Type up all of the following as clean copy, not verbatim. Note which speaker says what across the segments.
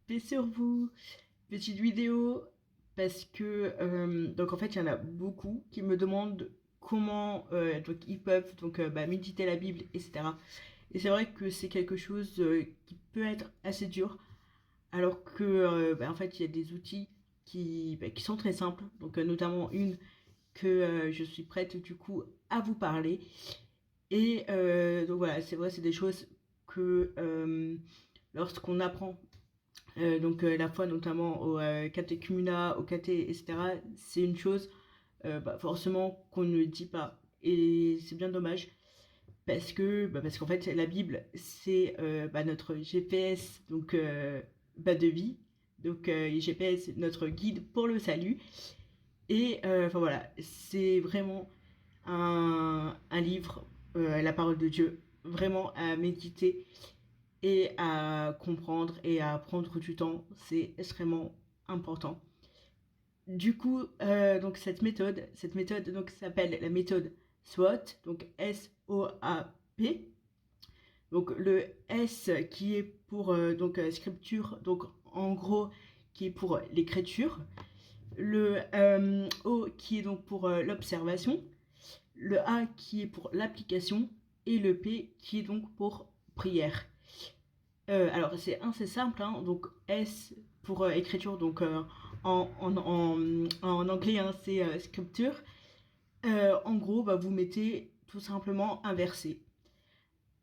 Speaker 1: paix sur vous. Petite vidéo parce que donc en fait il y en a beaucoup qui me demandent comment donc ils peuvent donc méditer la Bible, etc. Et c'est vrai que c'est quelque chose qui peut être assez dur, alors que en fait il y a des outils qui sont très simples, donc notamment une que je suis prête du coup à vous parler. Et donc voilà, c'est vrai, c'est des choses que lorsqu'on apprend la foi notamment au catéchumena, au caté, etc., c'est une chose forcément qu'on ne dit pas. Et c'est bien dommage parce qu'en fait la Bible c'est notre GPS de vie, donc GPS notre guide pour le salut. Et enfin voilà, c'est vraiment un livre, la parole de Dieu, vraiment à méditer et à comprendre et à prendre du temps, c'est extrêmement important. Du coup, donc cette méthode donc s'appelle la méthode SWOT, donc SOAP. Donc le S qui est pour scripture, donc en gros qui est pour l'écriture, le O qui est donc pour l'observation, le A qui est pour l'application et le P qui est donc pour prière. Alors c'est assez simple, hein. Donc S pour écriture, donc en anglais hein, c'est scripture. En gros, vous mettez tout simplement un verset.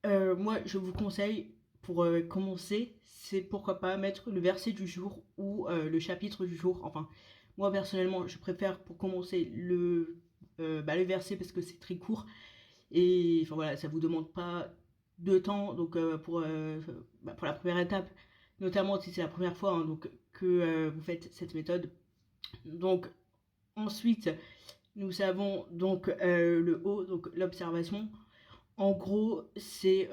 Speaker 1: Moi, je vous conseille pour commencer, c'est pourquoi pas mettre le verset du jour ou le chapitre du jour. Enfin, moi personnellement, je préfère pour commencer le verset parce que c'est très court et enfin voilà, ça vous demande pas de temps. Donc pour la première étape, notamment si c'est la première fois hein, donc que vous faites cette méthode. Donc ensuite, nous avons donc le haut, donc l'observation. En gros, c'est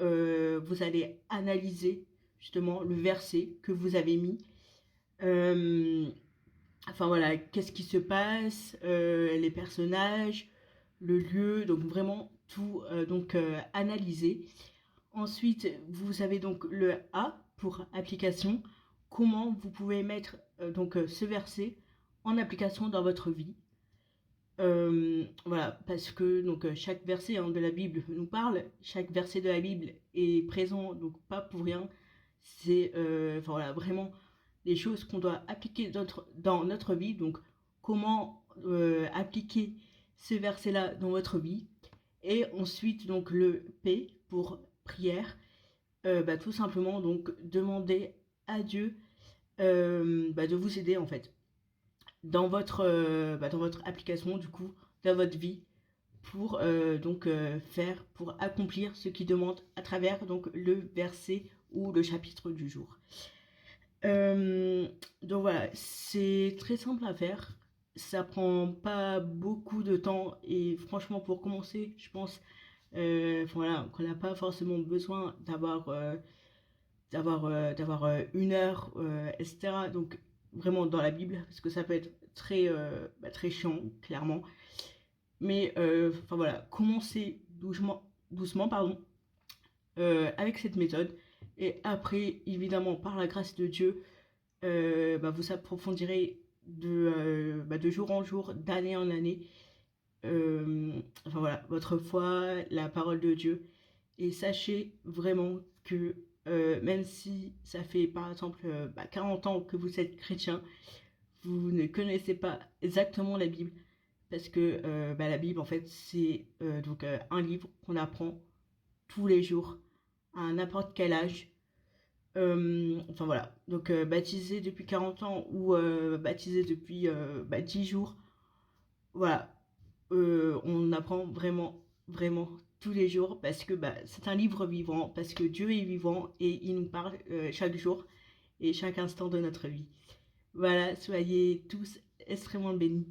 Speaker 1: vous allez analyser justement le verset que vous avez mis. Euh, enfin voilà, qu'est-ce qui se passe, les personnages, le lieu, donc vraiment tout analyser. Ensuite, vous avez donc le A pour application. Comment vous pouvez mettre ce verset en application dans votre vie. Voilà, parce que chaque verset hein, de la Bible nous parle, chaque verset de la Bible est présent, donc pas pour rien. C'est voilà, vraiment des choses qu'on doit appliquer dans notre vie. Donc comment appliquer ces versets-là dans votre vie. Et ensuite donc le P pour prière. Tout simplement donc demander à Dieu de vous aider en fait dans votre application, du coup, dans votre vie, pour pour accomplir ce qui demande à travers donc le verset ou le chapitre du jour. Donc voilà, c'est très simple à faire. Ça prend pas beaucoup de temps et franchement pour commencer, je pense voilà, qu'on n'a pas forcément besoin d'avoir une heure, etc. Donc vraiment dans la Bible, parce que ça peut être très chiant, clairement. Mais enfin voilà, commencez doucement pardon, avec cette méthode. Et après, évidemment, par la grâce de Dieu, vous approfondirez de jour en jour, d'année en année. Enfin voilà, votre foi, la parole de Dieu. Et sachez vraiment que même si ça fait par exemple 40 ans que vous êtes chrétien, vous ne connaissez pas exactement la Bible. Parce que la Bible, en fait, c'est un livre qu'on apprend tous les jours, à n'importe quel âge. Enfin voilà, donc baptisé depuis 40 ans ou baptisé depuis 10 jours, voilà, on apprend vraiment tous les jours parce que c'est un livre vivant, parce que Dieu est vivant et il nous parle chaque jour et chaque instant de notre vie. Voilà, soyez tous extrêmement bénis.